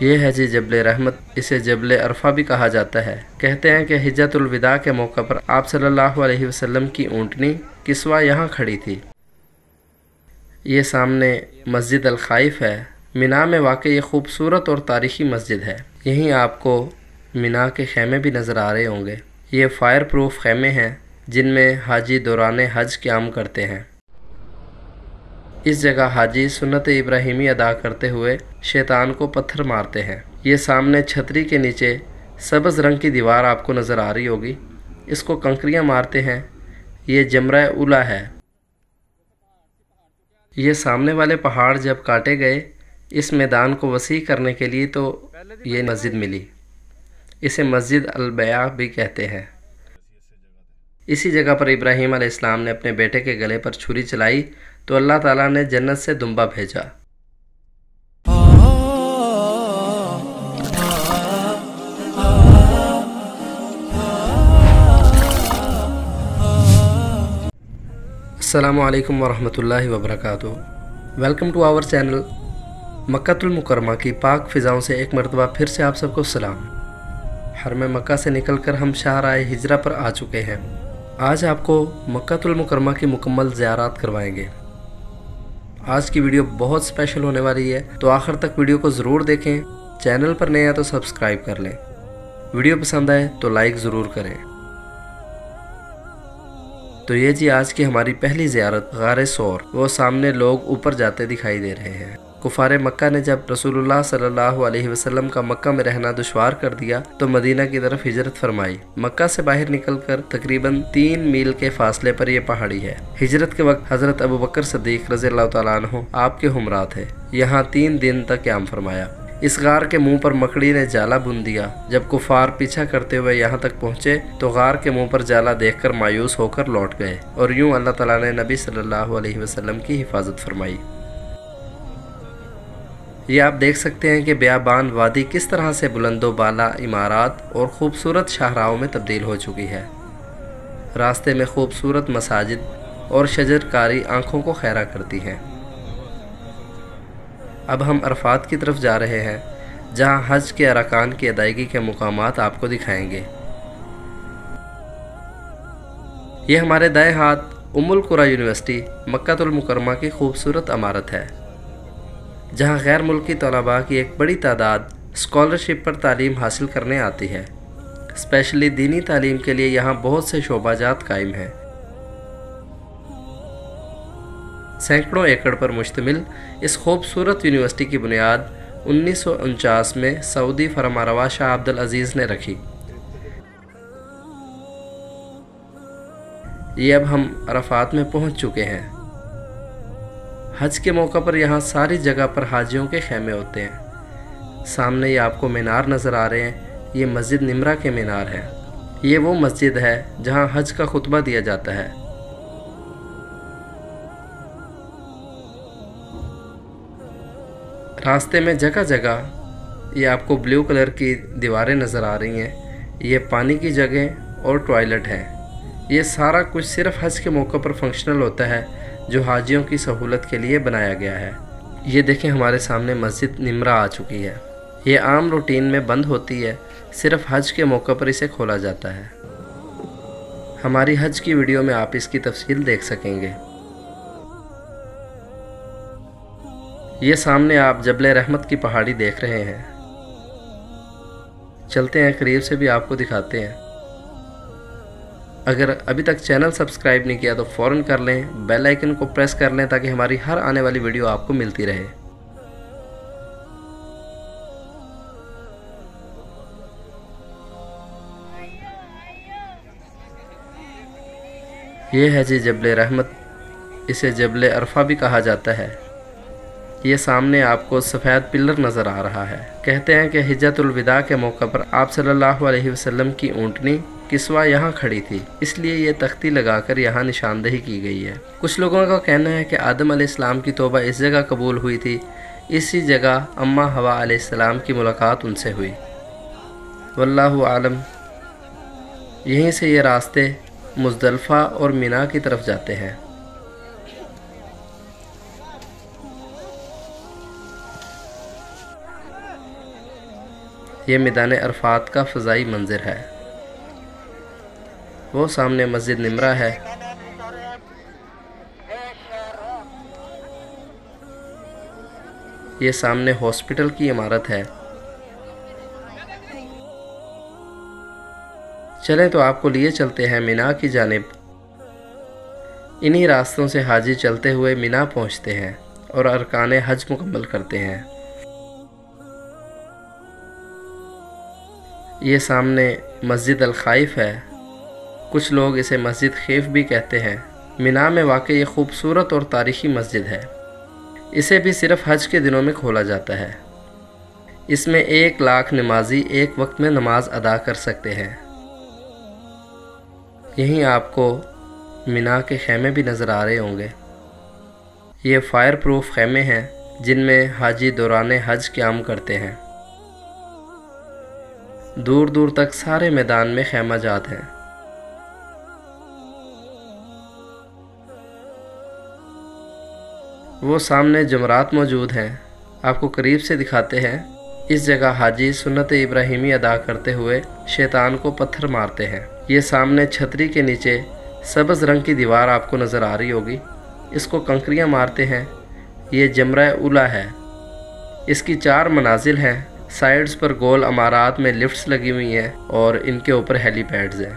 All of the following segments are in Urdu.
یہ ہے جی جبل رحمت، اسے جبل عرفہ بھی کہا جاتا ہے۔ کہتے ہیں کہ حجۃ الوداع کے موقع پر آپ صلی اللہ علیہ وسلم کی اونٹنی کسوہ یہاں کھڑی تھی۔ یہ سامنے مسجد الخائف ہے۔ مینا میں واقع یہ خوبصورت اور تاریخی مسجد ہے۔ یہیں آپ کو مینا کے خیمے بھی نظر آ رہے ہوں گے۔ یہ فائر پروف خیمے ہیں جن میں حاجی دوران حج قیام کرتے ہیں۔ اس جگہ حاجی سنت ابراہیمی ادا کرتے ہوئے شیطان کو پتھر مارتے ہیں۔ یہ سامنے چھتری کے نیچے سبز رنگ کی دیوار آپ کو نظر آ رہی ہوگی، اس کو کنکریاں مارتے ہیں۔ یہ جمرہ اولا ہے۔ یہ سامنے والے پہاڑ جب کاٹے گئے اس میدان کو وسیع کرنے کے لیے تو یہ مسجد ملی۔ اسے مسجد البیع بھی کہتے ہیں۔ اسی جگہ پر ابراہیم علیہ السلام نے اپنے بیٹے کے گلے پر چھری چلائی تو اللہ تعالیٰ نے جنت سے دمبا بھیجا۔ السلام علیکم ورحمۃ اللہ وبرکاتہ۔ Welcome to our channel. Makkah al-Mukarramah کی پاک فضاؤں سے ایک مرتبہ پھر سے آپ سب کو سلام۔ حرم مکہ سے نکل کر ہم شاہراہ ہجرہ پر آ چکے ہیں۔ آج آپ کو مکہ المکرمہ کی مکمل زیارات کروائیں گے۔ آج کی ویڈیو بہت سپیشل ہونے والی ہے، تو آخر تک ویڈیو کو ضرور دیکھیں۔ چینل پر نئے ہیں تو سبسکرائب کر لیں۔ ویڈیو پسند آئے تو لائک ضرور کریں۔ تو یہ جی آج کی ہماری پہلی زیارت غار ثور۔ وہ سامنے لوگ اوپر جاتے دکھائی دے رہے ہیں۔ کفار مکہ نے جب رسول اللہ صلی اللہ علیہ وسلم کا مکہ میں رہنا دشوار کر دیا تو مدینہ کی طرف ہجرت فرمائی۔ مکہ سے باہر نکل کر تقریباً 3 میل کے فاصلے پر یہ پہاڑی ہے۔ ہجرت کے وقت حضرت ابوبکر صدیق رضی اللہ تعالیٰ عنہ آپ کے ہمراہ تھے۔ یہاں 3 دن تک قیام فرمایا۔ اس غار کے منہ پر مکڑی نے جالا بن دیا۔ جب کفار پیچھا کرتے ہوئے یہاں تک پہنچے تو غار کے منہ پر جالا دیکھ کر مایوس ہو کر لوٹ گئے، اور یوں اللہ تعالیٰ نے نبی صلی اللہ علیہ وسلم کی حفاظت فرمائی۔ یہ آپ دیکھ سکتے ہیں کہ بیابان وادی کس طرح سے بلند و بالا عمارات اور خوبصورت شاہراہوں میں تبدیل ہو چکی ہے۔ راستے میں خوبصورت مساجد اور شجر کاری آنکھوں کو خیرہ کرتی ہیں۔ اب ہم عرفات کی طرف جا رہے ہیں، جہاں حج کے ارکان کی ادائیگی کے مقامات آپ کو دکھائیں گے۔ یہ ہمارے دائیں ہاتھ ام القریٰ یونیورسٹی مکہ المکرمہ کی خوبصورت عمارت ہے، جہاں غیر ملکی طلباء کی ایک بڑی تعداد اسکالرشپ پر تعلیم حاصل کرنے آتی ہے۔ اسپیشلی دینی تعلیم کے لیے یہاں بہت سے شعبہ جات قائم ہیں۔ سینکڑوں ایکڑ پر مشتمل اس خوبصورت یونیورسٹی کی بنیاد 1949 میں سعودی فرمانروا شاہ عبد العزیز نے رکھی۔ یہ اب ہم عرفات میں پہنچ چکے ہیں۔ حج کے موقع پر یہاں ساری جگہ پر حاجیوں کے خیمے ہوتے ہیں۔ سامنے یہ آپ کو مینار نظر آ رہے ہیں، یہ مسجد نمرہ کے مینار ہے۔ یہ وہ مسجد ہے جہاں حج کا خطبہ دیا جاتا ہے۔ راستے میں جگہ جگہ یہ آپ کو بلیو کلر کی دیواریں نظر آ رہی ہیں، یہ پانی کی جگہیں اور ٹوائلٹ ہیں۔ یہ سارا کچھ صرف حج کے موقع پر فنکشنل ہوتا ہے، جو حاجیوں کی سہولت کے لیے بنایا گیا ہے۔ یہ دیکھیں ہمارے سامنے مسجد نمرہ آ چکی ہے۔ یہ عام روٹین میں بند ہوتی ہے، صرف حج کے موقع پر اسے کھولا جاتا ہے۔ ہماری حج کی ویڈیو میں آپ اس کی تفصیل دیکھ سکیں گے۔ یہ سامنے آپ جبل رحمت کی پہاڑی دیکھ رہے ہیں۔ چلتے ہیں قریب سے بھی آپ کو دکھاتے ہیں۔ اگر ابھی تک چینل سبسکرائب نہیں کیا تو فوراً کر لیں، بیل آئیکن کو پریس کر لیں تاکہ ہماری ہر آنے والی ویڈیو آپ کو ملتی رہے۔ یہ ہے جی جبل رحمت، اسے جبل عرفہ بھی کہا جاتا ہے۔ یہ سامنے آپ کو سفید پلر نظر آ رہا ہے۔ کہتے ہیں کہ حجۃ الوداع کے موقع پر آپ صلی اللہ علیہ وسلم کی اونٹنی کسوہ یہاں کھڑی تھی، اس لیے یہ تختی لگا کر یہاں نشاندہی کی گئی ہے۔ کچھ لوگوں کا کہنا ہے کہ آدم علیہ السلام کی توبہ اس جگہ قبول ہوئی تھی، اسی جگہ اماں حوا علیہ السلام کی ملاقات ان سے ہوئی۔ واللہ عالم۔ یہیں سے یہ راستے مزدلفہ اور مینا کی طرف جاتے ہیں۔ یہ میدان عرفات کا فضائی منظر ہے۔ وہ سامنے مسجد نمرہ ہے۔ یہ سامنے ہاسپٹل کی عمارت ہے۔ چلیں تو آپ کو لیے چلتے ہیں مینا کی جانب۔ انہی راستوں سے حاجی چلتے ہوئے مینا پہنچتے ہیں اور ارکان حج مکمل کرتے ہیں۔ یہ سامنے مسجد الخائف ہے، کچھ لوگ اسے مسجد خیف بھی کہتے ہیں۔ مینا میں واقع یہ خوبصورت اور تاریخی مسجد ہے۔ اسے بھی صرف حج کے دنوں میں کھولا جاتا ہے۔ اس میں 1,00,000 نمازی ایک وقت میں نماز ادا کر سکتے ہیں۔ یہیں آپ کو مینا کے خیمے بھی نظر آ رہے ہوں گے۔ یہ فائر پروف خیمے ہیں جن میں حاجی دوران حج قیام کرتے ہیں۔ دور دور تک سارے میدان میں خیمہ جات ہیں۔ وہ سامنے جمرات موجود ہیں، آپ کو قریب سے دکھاتے ہیں۔ اس جگہ حاجی سنت ابراہیمی ادا کرتے ہوئے شیطان کو پتھر مارتے ہیں۔ یہ سامنے چھتری کے نیچے سبز رنگ کی دیوار آپ کو نظر آ رہی ہوگی، اس کو کنکریاں مارتے ہیں۔ یہ جمرہ اولا ہے۔ اس کی 4 منازل ہیں، سائیڈز پر گول عمارات میں لفٹس لگی ہوئی ہیں اور ان کے اوپر ہیلی پیڈز ہیں۔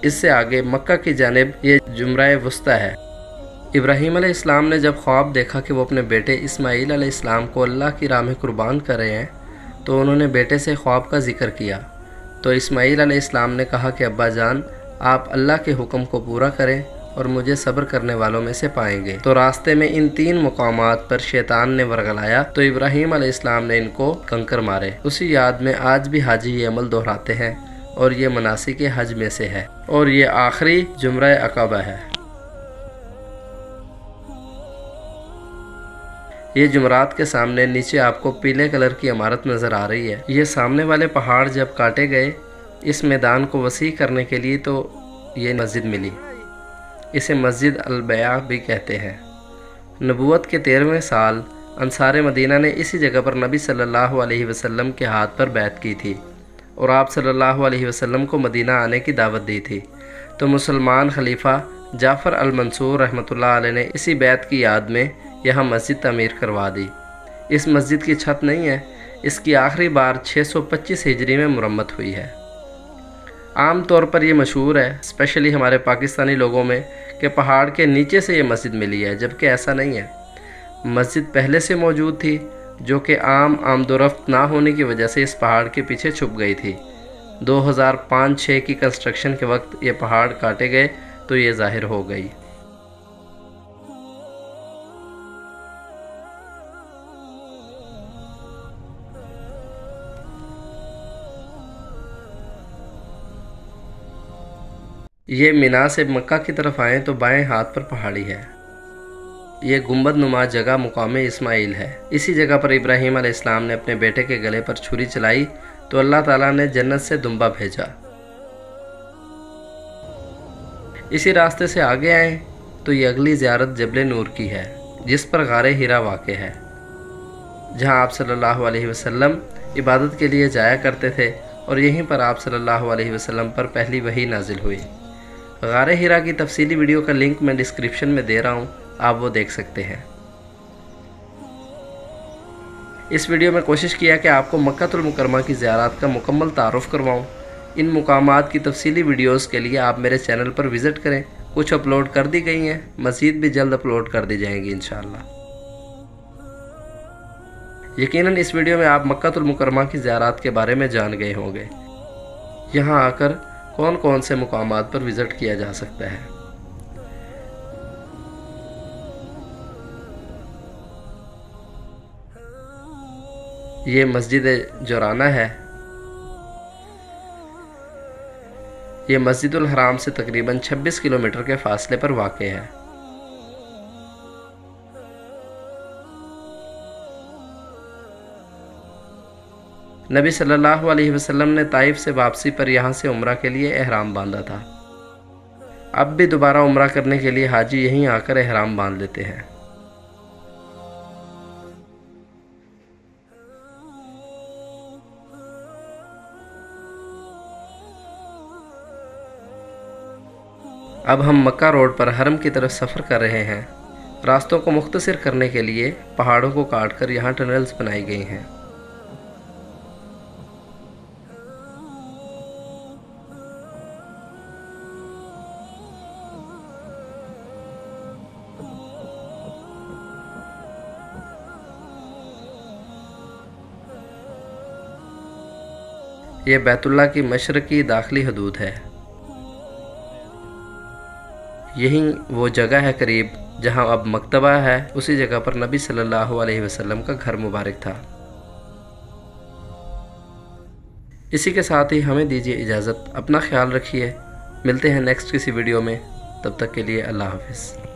اس سے آگے مکہ کی جانب یہ جمرہ وسطی ہے۔ ابراہیم علیہ السلام نے جب خواب دیکھا کہ وہ اپنے بیٹے اسماعیل علیہ السلام کو اللہ کی راہ میں قربان کر رہے ہیں تو انہوں نے بیٹے سے خواب کا ذکر کیا، تو اسماعیل علیہ السلام نے کہا کہ ابا جان، آپ اللہ کے حکم کو پورا کریں اور مجھے صبر کرنے والوں میں سے پائیں گے۔ تو راستے میں ان 3 مقامات پر شیطان نے ورگلایا تو ابراہیم علیہ السلام نے ان کو کنکر مارے۔ اسی یاد میں آج بھی حاجی یہ عمل دہراتے ہیں اور یہ مناسک حج میں سے ہے، اور یہ آخری جمرہ عقبہ ہے۔ یہ جمرات کے سامنے نیچے آپ کو پیلے کلر کی عمارت نظر آ رہی ہے۔ یہ سامنے والے پہاڑ جب کاٹے گئے اس میدان کو وسیع کرنے کے لیے تو یہ مسجد ملی۔ اسے مسجد البیع بھی کہتے ہیں۔ نبوت کے 13ویں سال انصار مدینہ نے اسی جگہ پر نبی صلی اللہ علیہ وسلم کے ہاتھ پر بیعت کی تھی اور آپ صلی اللہ علیہ وسلم کو مدینہ آنے کی دعوت دی تھی، تو مسلمان خلیفہ جعفر المنصور رحمۃ اللہ علیہ نے اسی بیعت کی یاد میں یہاں مسجد تعمیر کروا دی۔ اس مسجد کی چھت نہیں ہے، اس کی آخری بار 625 ہجری میں مرمت ہوئی ہے۔ عام طور پر یہ مشہور ہے، اسپیشلی ہمارے پاکستانی لوگوں میں، کہ پہاڑ کے نیچے سے یہ مسجد ملی ہے، جبکہ ایسا نہیں ہے۔ مسجد پہلے سے موجود تھی، جو کہ عام آمد و رفت نہ ہونے کی وجہ سے اس پہاڑ کے پیچھے چھپ گئی تھی۔ 2005-6 کی کنسٹرکشن کے وقت یہ پہاڑ کاٹے گئے تو یہ ظاہر ہو گئی۔ یہ مینا سے مکہ کی طرف آئیں تو بائیں ہاتھ پر پہاڑی ہے۔ یہ گنبد نما جگہ مقام اسماعیل ہے۔ اسی جگہ پر ابراہیم علیہ السلام نے اپنے بیٹے کے گلے پر چھری چلائی تو اللہ تعالیٰ نے جنت سے دمبا بھیجا۔ اسی راستے سے آگے آئیں تو یہ اگلی زیارت جبل نور کی ہے، جس پر غار ہیرا واقع ہے، جہاں آپ صلی اللہ علیہ وسلم عبادت کے لیے جایا کرتے تھے، اور یہیں پر آپ صلی اللہ علیہ وسلم پر پہلی وحی نازل ہوئی۔ غار ہیرا کی تفصیلی ویڈیو کا لنک میں ڈسکرپشن میں دے رہا ہوں، آپ وہ دیکھ سکتے ہیں۔ اس ویڈیو میں کوشش کیا کہ آپ کو مکہ المکرمہ کی زیارات کا مکمل تعارف کرواؤں۔ ان مقامات کی تفصیلی ویڈیوز کے لیے آپ میرے چینل پر وزٹ کریں، کچھ اپلوڈ کر دی گئی ہیں، مزید بھی جلد اپلوڈ کر دی جائیں گی انشاءاللہ۔ یقیناً اس ویڈیو میں آپ مکہ المکرمہ کی زیارات کے بارے میں جان گئے ہوں گے، یہاں آ کر کون کون سے مقامات پر وزٹ کیا جا سکتا ہے۔ یہ مسجد جورانہ ہے۔ یہ مسجد الحرام سے تقریباً 26 کلومیٹر کے فاصلے پر واقع ہے۔ نبی صلی اللہ علیہ وسلم نے طائف سے واپسی پر یہاں سے عمرہ کے لیے احرام باندھا تھا۔ اب بھی دوبارہ عمرہ کرنے کے لیے حاجی یہیں آ کر احرام باندھ لیتے ہیں۔ اب ہم مکہ روڈ پر حرم کی طرف سفر کر رہے ہیں۔ راستوں کو مختصر کرنے کے لیے پہاڑوں کو کاٹ کر یہاں ٹنلز بنائی گئی ہیں۔ یہ بیت اللہ کی مشرقی داخلی حدود ہے۔ یہی وہ جگہ ہے قریب جہاں اب مکتبہ ہے، اسی جگہ پر نبی صلی اللہ علیہ وسلم کا گھر مبارک تھا۔ اسی کے ساتھ ہی ہمیں دیجیے اجازت، اپنا خیال رکھیے، ملتے ہیں نیکسٹ کسی ویڈیو میں، تب تک کے لیے اللہ حافظ۔